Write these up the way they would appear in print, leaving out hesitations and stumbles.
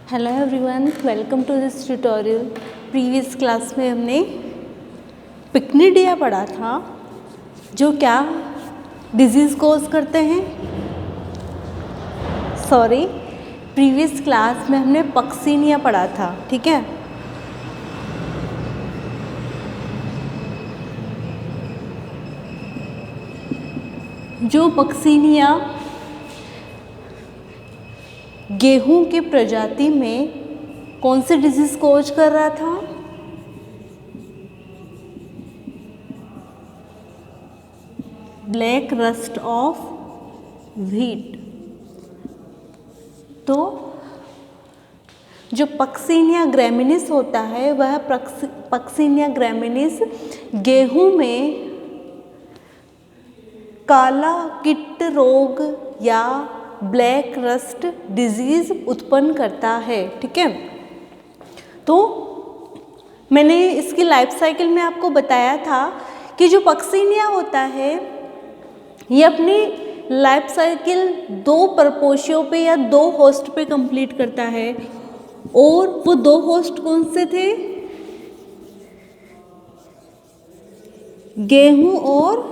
Hello everyone, welcome to this tutorial. Previous class में हमने पिक्निडिया पढ़ा था, जो क्या डिजीज़ कोज करते हैं। सॉरी, प्रीवियस क्लास में हमने पक्सिनिया पढ़ा था, ठीक है। जो पक्सिनिया गेहूं की प्रजाति में कौन सी डिजीज कोज कर रहा था? Black rust of wheat. तो जो पक्सिनिया ग्रैमिनिस होता है वह पक्सिनिया ग्रैमिनिस गेहूं में काला कीट रोग या ब्लैक रस्ट डिजीज उत्पन्न करता है, ठीक है। तो मैंने इसकी लाइफ साइकिल में आपको बताया था कि जो पक्सिनिया होता है ये अपनी लाइफ साइकिल 2 परपोषियों पे या 2 होस्ट पे कंप्लीट करता है, और वो 2 होस्ट कौन से थे? गेहूं और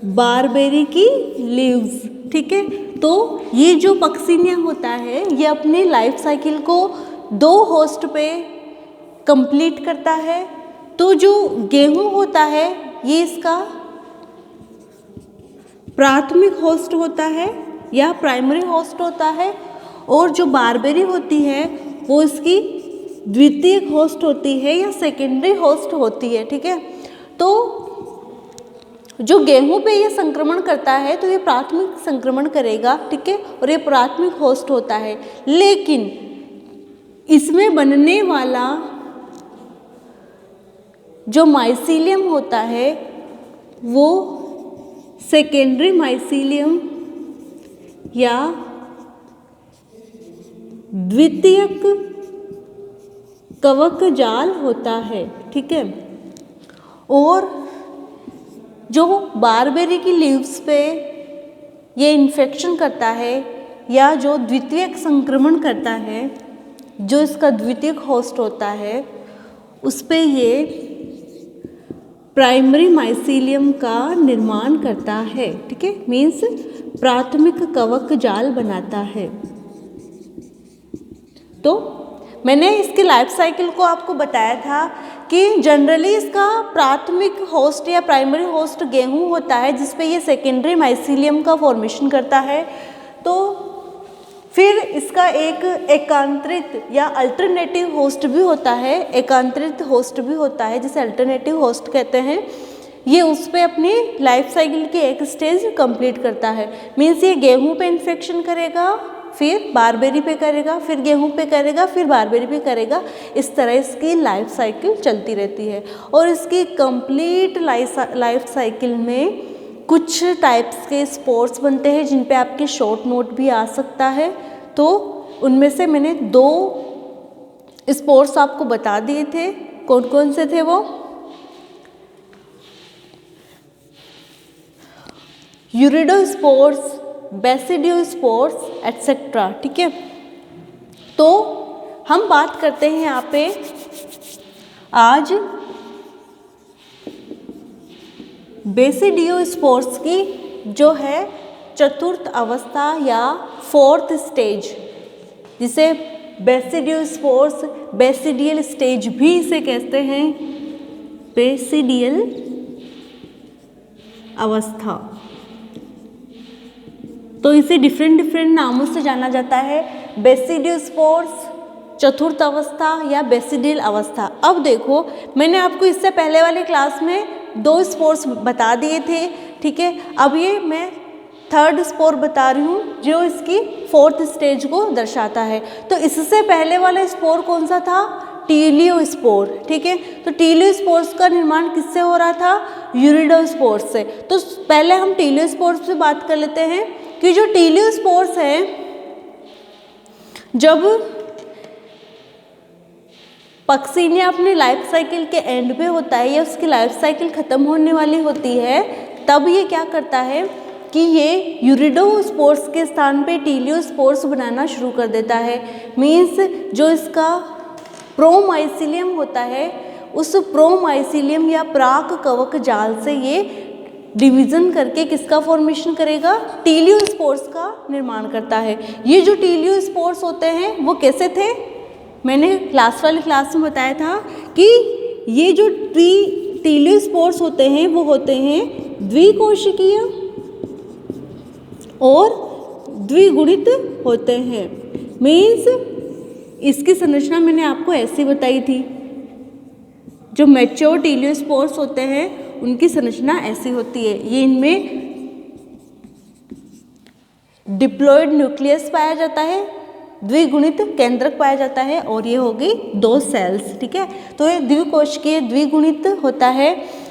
बारबेरी की लीव्स, ठीक है। तो ये जो पक्सिनिया होता है ये अपनी लाइफ साइकिल को 2 होस्ट पे कंप्लीट करता है। तो जो गेहूं होता है ये इसका प्राथमिक होस्ट होता है या प्राइमरी होस्ट होता है, और जो बारबेरी होती है वो इसकी द्वितीयक होस्ट होती है या सेकेंडरी होस्ट होती है, ठीक है। तो जो गेहूं पे ये संक्रमण करता है तो ये प्राथमिक संक्रमण करेगा, ठीक है, और ये प्राथमिक होस्ट होता है। लेकिन इसमें बनने वाला जो माइसीलियम होता है वो सेकेंडरी माइसीलियम या द्वितीयक कवक जाल होता है, ठीक है। और जो बारबेरी की लीव्स पे ये इन्फेक्शन करता है या जो द्वितीयक संक्रमण करता है, जो इसका द्वितीयक होस्ट होता है उस पे ये प्राइमरी माइसीलियम का निर्माण करता है, ठीक है, मीन्स प्राथमिक कवक जाल बनाता है। तो मैंने इसकी लाइफ साइकिल को आपको बताया था कि जनरली इसका प्राथमिक होस्ट या प्राइमरी होस्ट गेहूं होता है, जिसपे ये सेकेंडरी माइसीलियम का फॉर्मेशन करता है। तो फिर इसका एक एकांतरित या अल्टरनेटिव होस्ट भी होता है, एकांतरित होस्ट भी होता है जिसे अल्टरनेटिव होस्ट कहते हैं। ये उस पे अपनी लाइफ साइकिल की एक स्टेज कंप्लीट करता है, मीन्स ये गेहूं पे इन्फेक्शन करेगा, फिर बारबेरी पे करेगा, फिर गेहूं पे करेगा, फिर बारबेरी पे करेगा। इस तरह इसकी लाइफ साइकिल चलती रहती है। और इसकी कंप्लीट लाइफ साइकिल में कुछ टाइप्स के स्पोर्स बनते हैं जिन पे आपके शॉर्ट नोट भी आ सकता है। तो उनमें से मैंने 2 स्पोर्स आपको बता दिए थे। कौन कौन से थे वो? यूरिडोस्पोर्स, बेसिडियोस्पोर्स एटसेट्रा, ठीक है। तो हम बात करते हैं यहाँ पे आज बेसिडियोस्पोर्स की, जो है चतुर्थ अवस्था या 4th स्टेज, जिसे बेसिडियोस्पोर्स बेसिडियल स्टेज भी इसे कहते हैं, बेसिडियल अवस्था। तो इसे डिफरेंट नामों से जाना जाता है, बेसिडियोस्पोर्स, चतुर्थ अवस्था या बेसिडियल अवस्था। अब देखो, मैंने आपको इससे पहले वाले क्लास में 2 स्पोर्स बता दिए थे, ठीक है। अब ये मैं 3rd स्पोर बता रही हूँ जो इसकी 4th स्टेज को दर्शाता है। तो इससे पहले वाला स्पोर कौन सा था? टीलियोस्पोर, ठीक है। तो टीलियोस्पोर्स का निर्माण किससे हो रहा था? यूरिडोस्पोर्स से। तो पहले हम टीलियोस्पोर्स पे बात कर लेते हैं कि जो टीलियोस्पोर्स है, जब पक्सिनिया अपनी लाइफ साइकिल के एंड पे होता है या उसकी लाइफ साइकिल खत्म होने वाली होती है, तब ये क्या करता है कि ये यूरिडोस्पोर्स के स्थान पे टीलियोस्पोर्स बनाना शुरू कर देता है। मीन्स जो इसका प्रोमाइसिलियम होता है, उस प्रोमाइसिलियम या प्राक कवक जाल से ये डिवीजन करके किसका फॉर्मेशन करेगा, टीलियोस्पोर्स का निर्माण करता है। ये जो टीलियोस्पोर्स होते हैं वो कैसे थे, मैंने लास्ट वाली क्लास में बताया था कि ये जो टीलियोस्पोर्स होते हैं वो होते हैं द्विकोशिकीय और द्विगुणित होते हैं। मीन्स इसकी संरचना मैंने आपको ऐसी बताई थी, जो मैच्योर टीलियोस्पोर्स होते हैं उनकी संरचना ऐसी होती है। ये इनमें डिप्लॉयड न्यूक्लियस पाया जाता है, द्विगुणित केंद्रक पाया जाता है और ये हो गई 2 सेल्स। ठीक है, तो ये द्विकोशिकीय द्विगुणित होता है।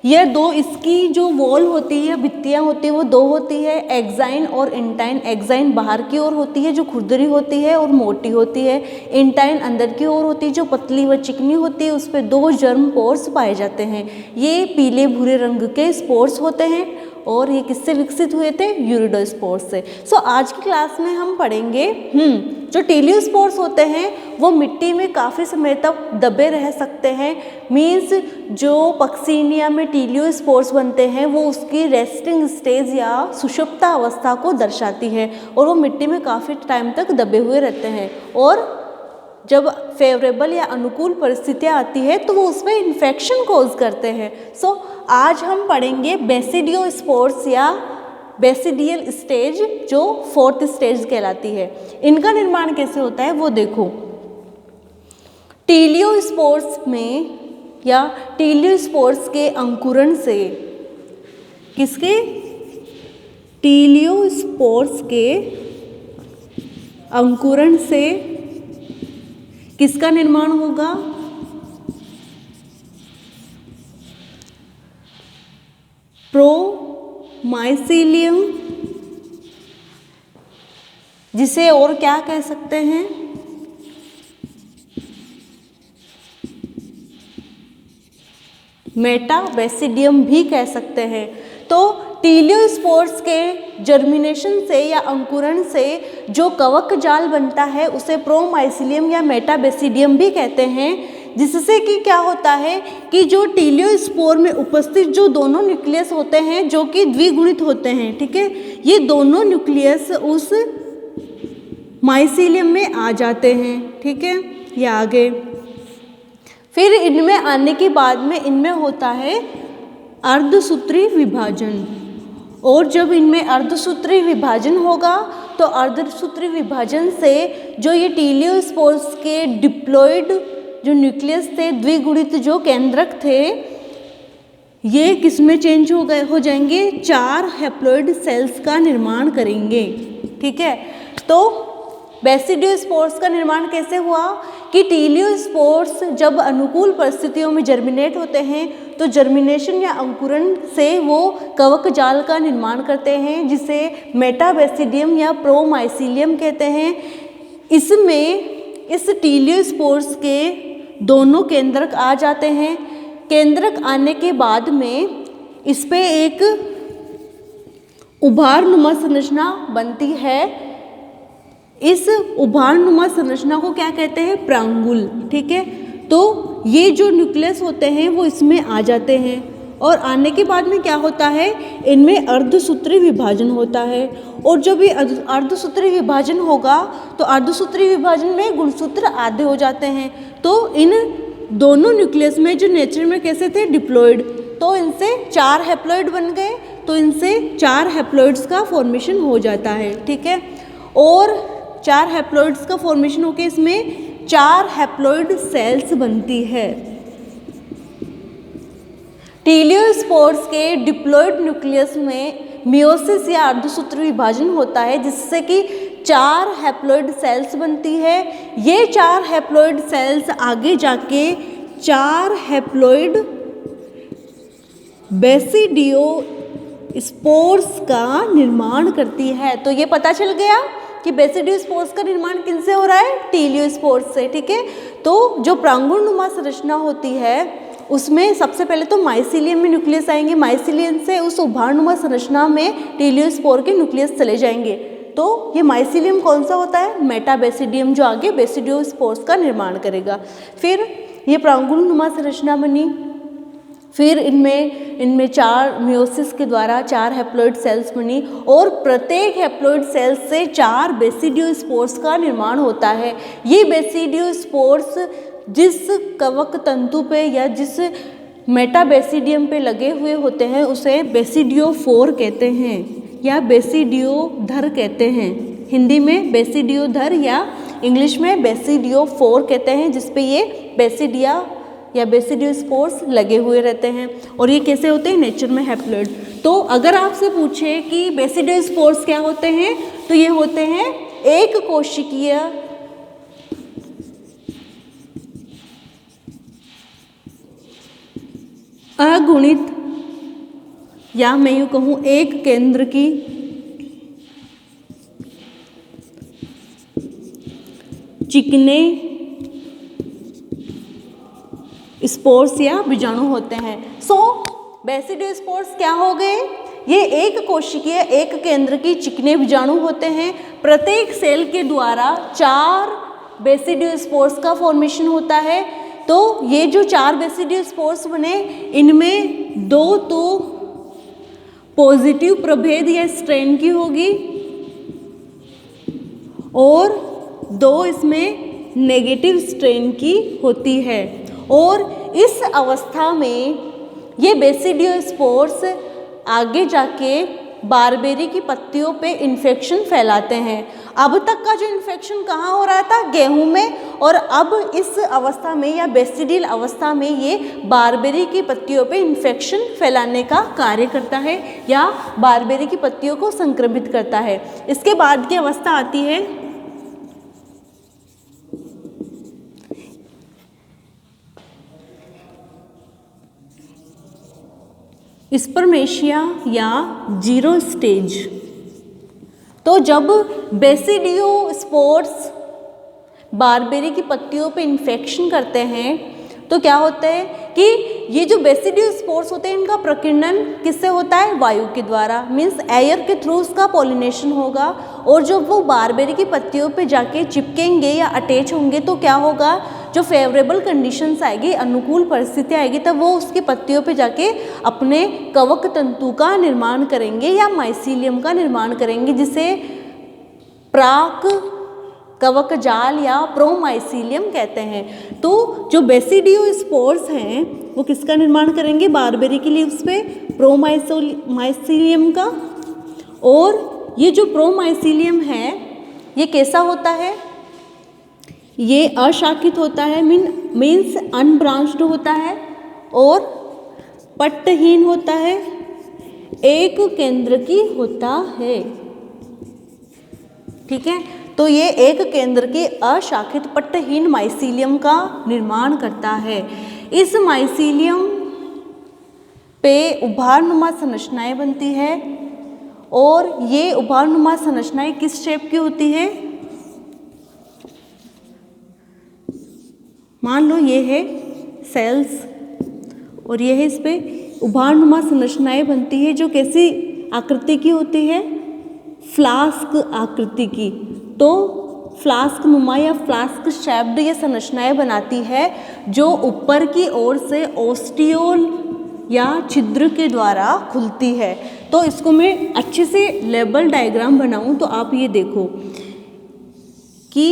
यह 2, इसकी जो वॉल होती है, भित्तियाँ होती है, वो 2 होती है, एक्साइन और इंटाइन। एक्साइन बाहर की ओर होती है जो खुरदरी होती है और मोटी होती है, इंटाइन अंदर की ओर होती है जो पतली व चिकनी होती है। उस पर 2 जर्म पोर्स पाए जाते हैं। ये पीले भूरे रंग के स्पोर्स होते हैं और ये किससे विकसित हुए थे, यूरिडोस्पोर्स से। सो आज की क्लास में हम पढ़ेंगे जो टीलियोस्पोर्स होते हैं वो मिट्टी में काफ़ी समय तक दबे रह सकते हैं। मीन्स जो पक्सीनिया में टीलियोस्पोर्स बनते हैं वो उसकी रेस्टिंग स्टेज या सुषुप्त अवस्था को दर्शाती है और वो मिट्टी में काफ़ी टाइम तक दबे हुए रहते हैं और जब फेवरेबल या अनुकूल परिस्थितियाँ आती है तो वो उसमें इन्फेक्शन कॉज करते हैं। सो आज हम पढ़ेंगे बेसिडियोस्पोर्स या बेसिडियल स्टेज, जो 4th स्टेज कहलाती है। इनका निर्माण कैसे होता है वो देखो। टीलियोस्पोर्स में या टीलियोस्पोर्स के अंकुरण से, किसके, टीलियोस्पोर्स के अंकुरण से किसका निर्माण होगा, प्रोमाइसिलियम, जिसे और क्या कह सकते हैं, मेटाबेसिडियम भी कह सकते हैं। तो टीलियोस्पोर्स के जर्मिनेशन से या अंकुरण से जो कवक जाल बनता है उसे प्रोमाइसिलियम या मेटाबेसिडियम भी कहते हैं, जिससे कि क्या होता है कि जो टीलियोस्पोर में उपस्थित जो दोनों न्यूक्लियस होते हैं जो कि द्विगुणित होते हैं, ठीक है, ये दोनों न्यूक्लियस उस माइसिलियम में आ जाते हैं। ठीक है, ये आगे फिर इनमें आने के बाद में इनमें होता है अर्धसूत्री विभाजन, और जब इनमें अर्धसूत्री विभाजन होगा तो अर्धसूत्री विभाजन से जो ये टीलियोस्पोर्स के डिप्लॉयड जो न्यूक्लियस थे, द्विगुणित जो केंद्रक थे, ये किसमें चेंज हो जाएंगे, 4 हैप्लॉइड सेल्स का निर्माण करेंगे। ठीक है, तो बेसिडियोस्पोर्स का निर्माण कैसे हुआ कि टीलियोस्पोर्स जब अनुकूल परिस्थितियों में जर्मिनेट होते हैं तो जर्मिनेशन या अंकुरण से वो कवक जाल का निर्माण करते हैं, जिसे मेटाबेसिडियम या प्रोमाइसिलियम कहते हैं। इसमें इस टीलियोस्पोर्स के दोनों केंद्रक आ जाते हैं। केंद्रक आने के बाद में इस पे एक उभारनुमा संरचना बनती है। इस उभारनुमा संरचना को क्या कहते हैं, प्रांगुल। ठीक है, तो ये जो न्यूक्लियस होते हैं वो इसमें आ जाते हैं और आने के बाद में क्या होता है, इनमें अर्धसूत्री विभाजन होता है। और जब ये अर्धसूत्री विभाजन होगा तो अर्धसूत्री विभाजन में गुणसूत्र आधे हो जाते हैं। तो इन दोनों न्यूक्लियस में जो नेचर में कैसे थे, डिप्लॉयड, तो इनसे 4 हैप्लॉइड बन गए, तो इनसे 4 हैप्लॉइड्स का फॉर्मेशन हो जाता है। ठीक है, और 4 हैप्लॉइड्स का फॉर्मेशन होकर इसमें 4 हैप्लॉइड सेल्स बनती है। टीलियोस्पोर्स के डिप्लॉयड न्यूक्लियस में मियोसिस या अर्धसूत्री विभाजन होता है, जिससे कि 4 हैप्लॉइड सेल्स बनती है। ये 4 हैप्लॉइड सेल्स आगे जाके 4 हैप्लॉइड बेसिडियोस्पोर्स का निर्माण करती है। तो ये पता चल गया कि बेसिडियोस्पोर्स का निर्माण किनसे हो रहा है, टीलियोस्पोर्स से। ठीक है, तो जो प्रांगुणनुमा संरचना होती है उसमें सबसे पहले तो माइसीलियम में न्यूक्लियस आएंगे, माइसीलियम से उस उभारनुमा संरचना में टीलियोस्पोर के न्यूक्लियस चले जाएंगे। तो ये माइसीलियम कौन सा होता है? मेटाबेसिडियम, जो आगे बेसिडियोस्पोर्स का निर्माण करेगा। फिर ये प्रांगुलनुमा संरचना बनी, फिर इनमें 4 मियोसिस के द्वारा 4 हैप्लॉइड सेल्स बनी और प्रत्येक हैप्लॉइड सेल से 4 बेसिडियोस्पोर्स का निर्माण होता है। ये बेसिडियोस्पोर्स जिस कवक तंतु पे या जिस मेटाबेसिडियम पे लगे हुए होते हैं उसे बेसिडियोफोर कहते हैं या बेसिडियोधर कहते हैं। हिंदी में बेसिडियोधर या इंग्लिश में बेसिडियोफोर कहते हैं, जिसपे ये बेसिडिया या बेसिडियोस्पोर्स लगे हुए रहते हैं। और ये कैसे होते हैं? नेचर में हैप्लॉइड। तो अगर आपसे पूछे कि बेसिडियोस्पोर्स क्या होते हैं, तो ये होते हैं एक कोशिकीय अगुणित, या मैं यूँ कहूँ एक केंद्र की चिकने स्पोर्स या बीजाणु होते हैं। सो बेसिडियोस्पोर्स क्या हो गए? ये एक कोशिकीय एक केंद्र की चिकने बीजाणु होते हैं। प्रत्येक सेल के द्वारा 4 बेसिडियोस्पोर्स का फॉर्मेशन होता है। तो ये जो 4 बेसिडियोस्पोर्स बने, इनमें 2 तो पॉजिटिव प्रभेद या स्ट्रेन की होगी और 2 इसमें नेगेटिव स्ट्रेन की होती है। और इस अवस्था में ये बेसिडियोस्पोर्स आगे जाके बारबेरी की पत्तियों पे इन्फेक्शन फैलाते हैं। अब तक का जो इन्फेक्शन कहाँ हो रहा था? गेहूं में, और अब इस अवस्था में या बेसिडिल अवस्था में ये बारबेरी की पत्तियों पे इन्फेक्शन फैलाने का कार्य करता है या बारबेरी की पत्तियों को संक्रमित करता है। इसके बाद की अवस्था आती है स्पर्मेशिया या 0 स्टेज। तो जब बेसिडियोस्पोर्स बारबेरी की पत्तियों पे इन्फेक्शन करते हैं तो क्या होता है कि ये जो बेसिडियोस्पोर्स होते हैं इनका प्रकीर्णन किससे होता है? वायु के द्वारा, मीन्स एयर के थ्रू उसका पॉलिनेशन होगा। और जब वो बारबेरी की पत्तियों पे जाके चिपकेंगे या अटैच होंगे तो क्या होगा? जो फेवरेबल कंडीशंस आएगी, अनुकूल परिस्थिति आएगी, तब वो उसकी पत्तियों पे जाके अपने कवक तंतु का निर्माण करेंगे या माइसीलियम का निर्माण करेंगे, जिसे प्राक कवक जाल या प्रोमाइसीलियम कहते हैं। तो जो बेसिडियोस्पोर्स हैं वो किसका निर्माण करेंगे? बारबेरी की लीव्स पे प्रोमाइसीलियम का। और ये जो प्रोमाइसीलियम है ये कैसा होता है? ये अशाखित होता है, मीन्स अनब्रांच्ड होता है और पट्टहीन होता है, एक केंद्र की होता है। ठीक है, तो ये एक केंद्र के अशाखित पट्टहीन माइसीलियम का निर्माण करता है। इस माइसीलियम पे उभारनुमा संरचनाएं बनती है और ये उभारनुमा संरचनाएं किस शेप की होती है? मान लो ये है सेल्स और ये है, इस पे उभारनुमा संरचनाएं बनती है जो कैसी आकृति की होती है? फ्लास्क आकृति की। तो फ्लास्क नुमा या फ्लास्क शेप्ड ये संरचनाएं बनाती है जो ऊपर की ओर से ओस्टियोल या छिद्र के द्वारा खुलती है। तो इसको मैं अच्छे से लेबल डायग्राम बनाऊं तो आप ये देखो कि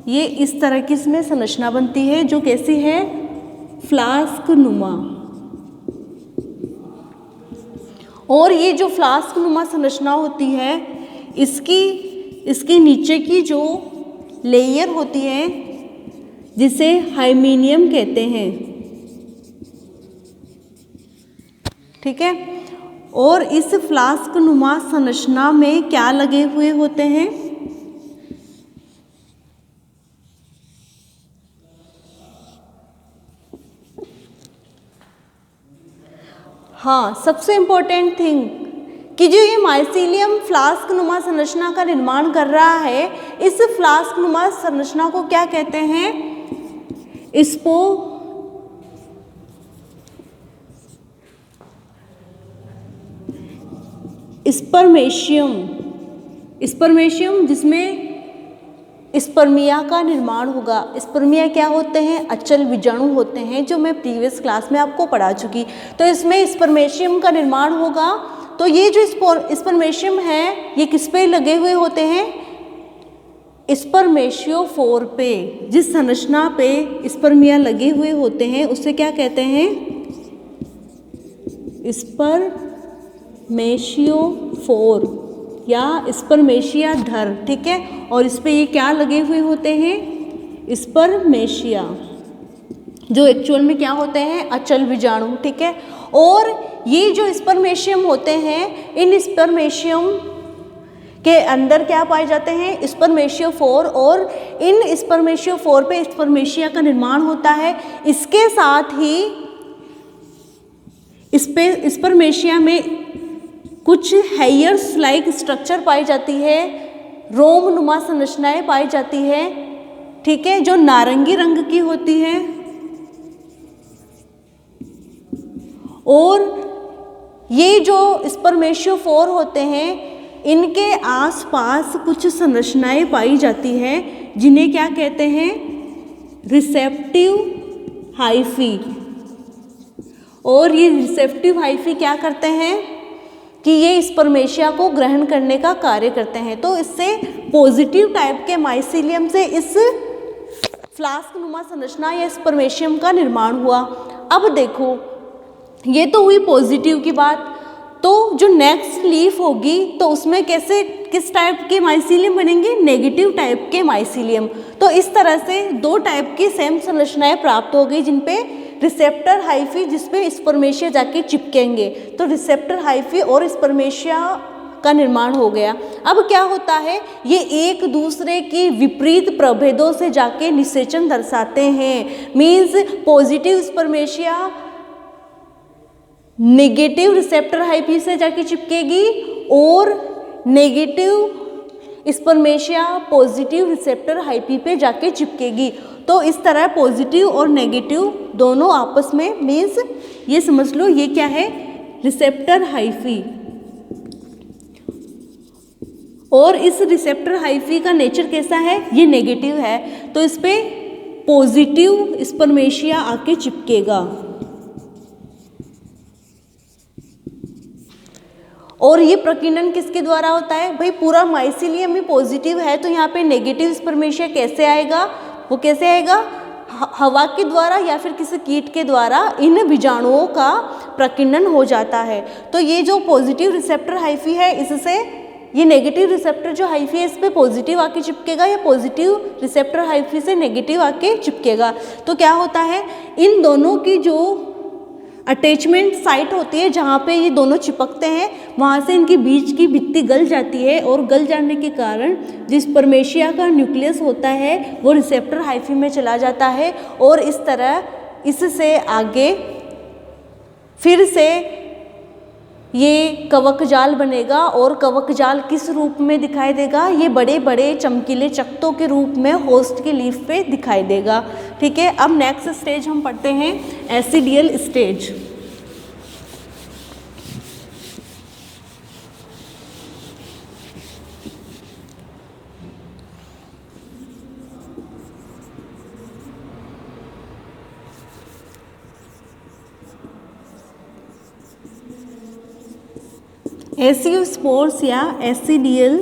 ये इस तरह की इसमें संरचना बनती है जो कैसी है? फ्लास्क नुमा। और ये जो फ्लास्क नुमा संरचना होती है इसके नीचे की जो लेयर होती है जिसे हाइमीनियम कहते हैं। ठीक है, और इस फ्लास्क नुमा संरचना में क्या लगे हुए होते हैं? हाँ, सबसे इम्पोर्टेंट थिंग कि जो ये माइसीलियम फ्लास्क नुमा संरचना का निर्माण कर रहा है, इस फ्लास्क नुमा संरचना को क्या कहते हैं? स्पर्मेशियम जिसमें स्पर्मिया का निर्माण होगा। स्पर्मिया क्या होते हैं? अचल बीजाणु होते हैं, जो मैं प्रीवियस क्लास में आपको पढ़ा चुकी। तो इसमें स्पर्मेशियम का निर्माण होगा। तो ये जो स्पर्मेशियम है ये किस पे लगे हुए होते हैं? स्पर्मेशियोफोर पे। जिस संरचना पे स्पर्मिया लगे हुए होते हैं उसे क्या कहते हैं? स्पर्मेशियोफोर या स्पर्मेशिया धर, ठीक है। और इस पे ये क्या लगे हुए होते हैं? स्पर्मेशिया, जो एक्चुअल में क्या होते हैं? अचल बीजाणु, ठीक है। और ये जो स्पर्मेशियम होते हैं, इन स्पर्मेशियम के अंदर क्या पाए जाते हैं? स्पर्मेशियोफोर, और इन स्पर्मेशियोफोर पे स्पर्मेशिया का निर्माण होता है। इसके साथ ही इस पे स्पर्मेशिया में कुछ हेयर्स लाइक स्ट्रक्चर पाई जाती है, रोमनुमा संरचनाएं पाई जाती है, ठीक है, जो नारंगी रंग की होती है। और ये जो स्पर्मेशियोफोर होते हैं इनके आसपास कुछ संरचनाएं पाई जाती हैं जिन्हें क्या कहते हैं? Receptive hyphae. और ये रिसेप्टिव हाइफी क्या करते हैं कि ये स्पर्मेशिया को ग्रहण करने का कार्य करते हैं। तो इससे पॉजिटिव टाइप के माइसीलियम से इस फ्लास्क नुमा संरचना या स्पर्मेशियम का निर्माण हुआ। अब देखो, ये तो हुई पॉजिटिव की बात। तो जो नेक्स्ट लीफ होगी तो उसमें किस टाइप के माइसीलियम बनेंगे? नेगेटिव टाइप के माइसीलियम। तो इस तरह से दो टाइप की सेम संरचनाएं प्राप्त हो गई जिनपे रिसेप्टर हाइफी, जिसपे स्पर्मेशिया जाके चिपकेंगे। तो रिसेप्टर हाइफी और स्पर्मेशिया का निर्माण हो गया। अब क्या होता है? ये एक दूसरे की विपरीत प्रभेदों से जाके निषेचन दर्शाते हैं। Means positive spermatia negative receptor hyphae से जाके चिपकेगी और negative spermatia positive receptor hyphae पे जाके चिपकेगी। तो इस तरह पॉजिटिव और नेगेटिव दोनों आपस में, मीन्स ये समझ लो ये क्या है? Receptor hyphae. और इस रिसेप्टर हाइफी का नेचर कैसा है? ये नेगेटिव है। तो इस पे पॉजिटिव स्पर्मेशिया आके चिपकेगा। और ये प्रकीर्णन किसके द्वारा होता है? भाई पूरा माइसीलियम ही पॉजिटिव है, तो यहाँ पे नेगेटिव स्पर्मेशिया कैसे आएगा? वो कैसे आएगा? हवा के द्वारा या फिर किसी कीट के द्वारा इन बीजाणुओं का प्रकीर्णन हो जाता है। तो ये जो पॉजिटिव रिसेप्टर हाइफी है, इससे ये नेगेटिव रिसेप्टर जो हाइफी है इस पे पॉजिटिव आके चिपकेगा, या पॉजिटिव रिसेप्टर हाइफी से नेगेटिव आके चिपकेगा। तो क्या होता है? इन दोनों की जो अटैचमेंट साइट होती है जहाँ पे ये दोनों चिपकते हैं, वहाँ से इनकी बीच की भित्ति गल जाती है, और गल जाने के कारण जिस स्पर्मेशिया का न्यूक्लियस होता है वो रिसेप्टर हाइफी में चला जाता है। और इस तरह इससे आगे फिर से ये कवक जाल बनेगा। और कवक जाल किस रूप में दिखाई देगा? ये बड़े बड़े चमकीले चकत्तों के रूप में होस्ट की लीफ पे दिखाई देगा, ठीक है। अब नेक्स्ट स्टेज हम पढ़ते हैं एसिडियल स्टेज। एसियोस्पोर्स या एसिडियल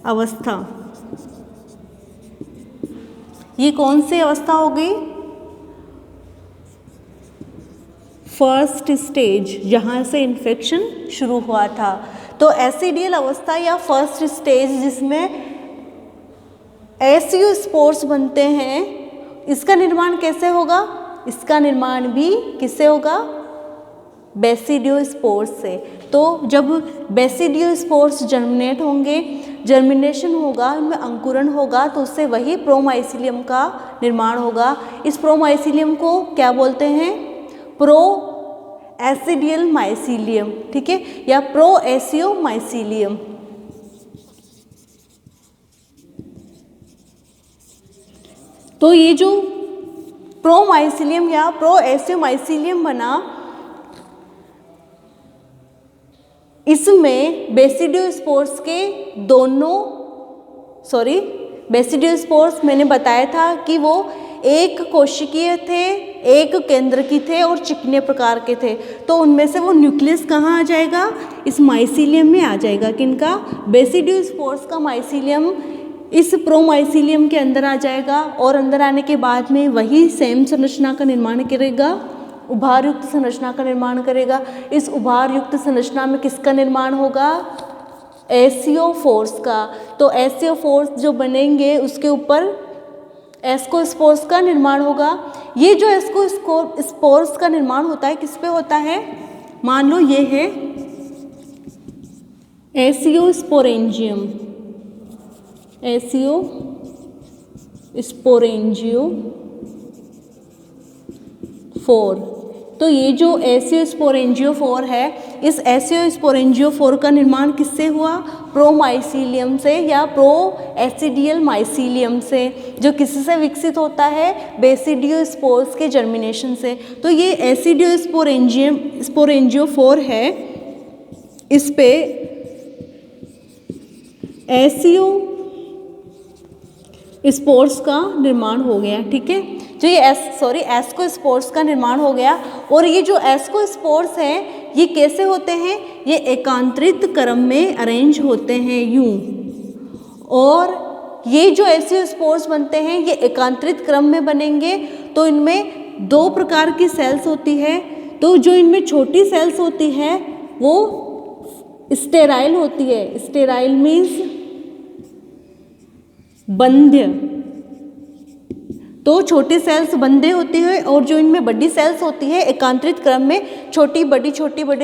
अवस्था, ये कौन सी अवस्था हो गई? फर्स्ट स्टेज, जहाँ से इन्फेक्शन शुरू हुआ था। तो एसिडियल अवस्था या फर्स्ट स्टेज जिसमें एसियोस्पोर्स बनते हैं, इसका निर्माण कैसे होगा? इसका निर्माण भी किससे होगा? बेसिडियोस्पोर्स से। तो जब बेसिडियोस्पोर्स जर्मिनेट होंगे, जर्मिनेशन होगा, उनमें अंकुरण होगा, तो उससे वही प्रोमाइसीलियम का निर्माण होगा। इस प्रोमाइसीलियम को क्या बोलते हैं? प्रो एसिडियल माइसीलियम, ठीक है, या प्रो एसियो माइसीलियम। तो ये जो प्रोमाइसिलियम या प्रोएसियोमाइसिलियम बना, इसमें बेसिडियोस्पोर्स के बेसिडियोस्पोर्स मैंने बताया था कि वो एक कोशिकीय थे, एक केंद्र की थे और चिकने प्रकार के थे। तो उनमें से वो न्यूक्लियस कहाँ आ जाएगा, इस माइसिलियम में आ जाएगा। किनका, बेसिडियोस्पोर्स का माइसिलियम इस प्रोमाइसिलियम के अंदर आ जाएगा और अंदर आने के बाद में वही सेम संरचना का निर्माण करेगा, उभार युक्त संरचना का निर्माण करेगा। इस उभार युक्त संरचना में किसका निर्माण होगा, एसियोफोर्स का। तो एसियोफोर्स जो बनेंगे उसके ऊपर एस्कोस्पोर्स का निर्माण होगा। ये जो एस्कोस्पोर्स का निर्माण होता है किस पे होता है, मान लो ये है एसियोस्पोरेंजियम, एसियोस्पोरेंजियोफोर। तो ये जो एसियोस्पोरेंजियोफोर है, इस एसियोस्पोरेंजियोफोर का निर्माण किससे हुआ, प्रोमाइसिलियम से या प्रोएसिडियल माइसिलियम से, जो किससे विकसित होता है, बेसिडियोस्पोर्स के जर्मिनेशन से। तो ये एसिडियोस्पोरेंजियोफोर है, इस पे एसियोस्पोर्स का निर्माण हो गया। ठीक है, जो ये एस्कोस्पोर्स का निर्माण हो गया। और ये जो एस्कोस्पोर्स हैं ये कैसे होते हैं, ये एकांतरित क्रम में अरेंज होते हैं यूं। और ये जो एसियोस्पोर्स बनते हैं ये एकांतरित क्रम में बनेंगे। तो इनमें दो प्रकार की सेल्स होती है। तो जो इनमें छोटी सेल्स होती है वो स्टेराइल होती है, स्टेराइल मीन्स बंध्य। तो छोटी सेल्स बंधे होती है और जो इनमें बड़ी सेल्स होती है एकांतरित क्रम में छोटी बड़ी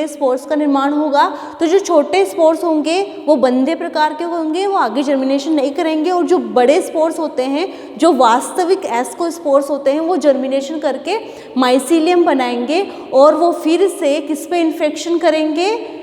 स्पोर्स का निर्माण होगा। तो जो छोटे स्पोर्स होंगे वो बंधे प्रकार के होंगे, वो आगे जर्मिनेशन नहीं करेंगे। और जो बड़े स्पोर्स होते हैं, जो वास्तविक एस्कोस्पोर्स होते हैं, वो जर्मिनेशन करके माइसिलियम बनाएंगे और वो फिर से किस पे इन्फेक्शन करेंगे,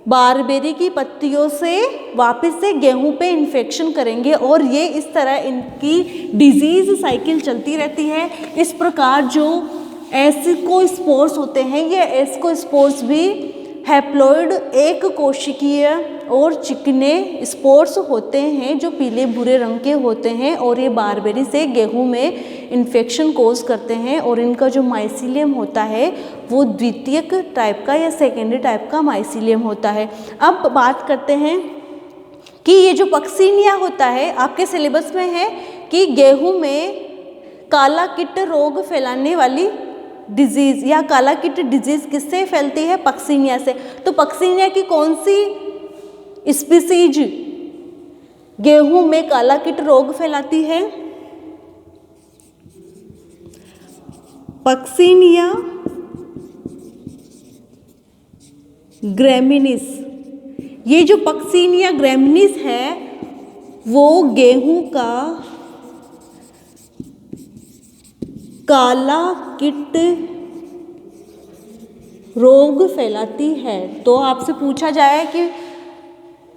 बारबेरी की पत्तियों से वापस से गेहूं पे इन्फेक्शन करेंगे। और ये इस तरह इनकी डिजीज साइकिल चलती रहती है। इस प्रकार जो एस्कोस्पोर्स होते हैं ये एस्कोस्पोर्स भी हैप्लॉइड एक कोशिकीय और चिकने स्पोर्स होते हैं जो पीले भूरे रंग के होते हैं। और ये बारबेरी से गेहूं में इन्फेक्शन कोज करते हैं। और इनका जो माइसिलियम होता है वो द्वितीयक टाइप का या सेकेंडरी टाइप का माइसिलियम होता है। अब बात करते हैं कि ये जो पक्सिनिया होता है, आपके सिलेबस में है कि गेहूं में काला कीट रोग फैलाने वाली डिजीज या काला कीट डिजीज किससे फैलती है, पक्सिनिया से। तो पक्सिनिया की कौन सी स्पीसीज गेहूं में काला कीट रोग फैलाती है, पक्सिनिया ग्रैमिनिस। ये जो पक्सिनिया ग्रैमिनिस है वो गेहूं का काला कीट रोग फैलाती है। तो आपसे पूछा जाए कि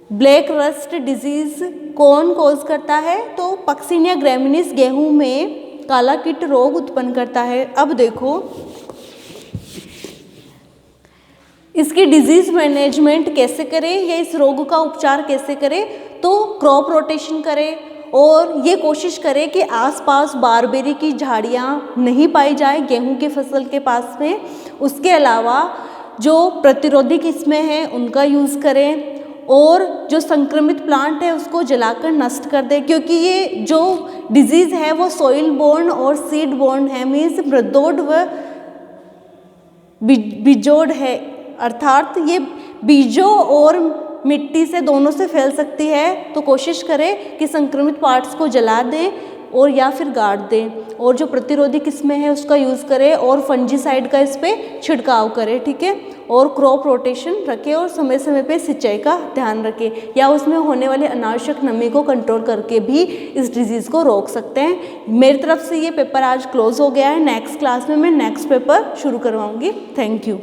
ब्लैक रस्ट डिजीज कौन कॉज करता है, तो पक्सिनिया ग्रैमिनिस गेहूं में काला कीट रोग उत्पन्न करता है। अब देखो इसकी डिजीज मैनेजमेंट कैसे करें या इस रोग का उपचार कैसे करें, तो क्रॉप रोटेशन करें और ये कोशिश करें कि आसपास बारबेरी की झाड़ियाँ नहीं पाई जाए गेहूं के फसल के पास में। उसके अलावा जो प्रतिरोधी किस्में हैं उनका यूज़ करें और जो संक्रमित प्लांट है उसको जलाकर नष्ट कर दें, क्योंकि ये जो डिजीज़ है वो सॉइल बोर्न और सीड बोर्न है, मीन्स मृदोड व बीजोड है। अर्थात ये बीजों और मिट्टी से दोनों से फैल सकती है। तो कोशिश करें कि संक्रमित पार्ट्स को जला दें और या फिर गाड़ दें। और जो प्रतिरोधी किस्में हैं उसका यूज़ करें और फंजीसाइड का इस पर छिड़काव करें। ठीक है, और क्रॉप रोटेशन रखें और समय समय पे सिंचाई का ध्यान रखें, या उसमें होने वाले अनावश्यक नमी को कंट्रोल करके भी इस डिजीज़ को रोक सकते हैं। मेरी तरफ से ये पेपर आज क्लोज हो गया है। नेक्स्ट क्लास में मैं नेक्स्ट पेपर शुरू करवाऊँगी। Thank you.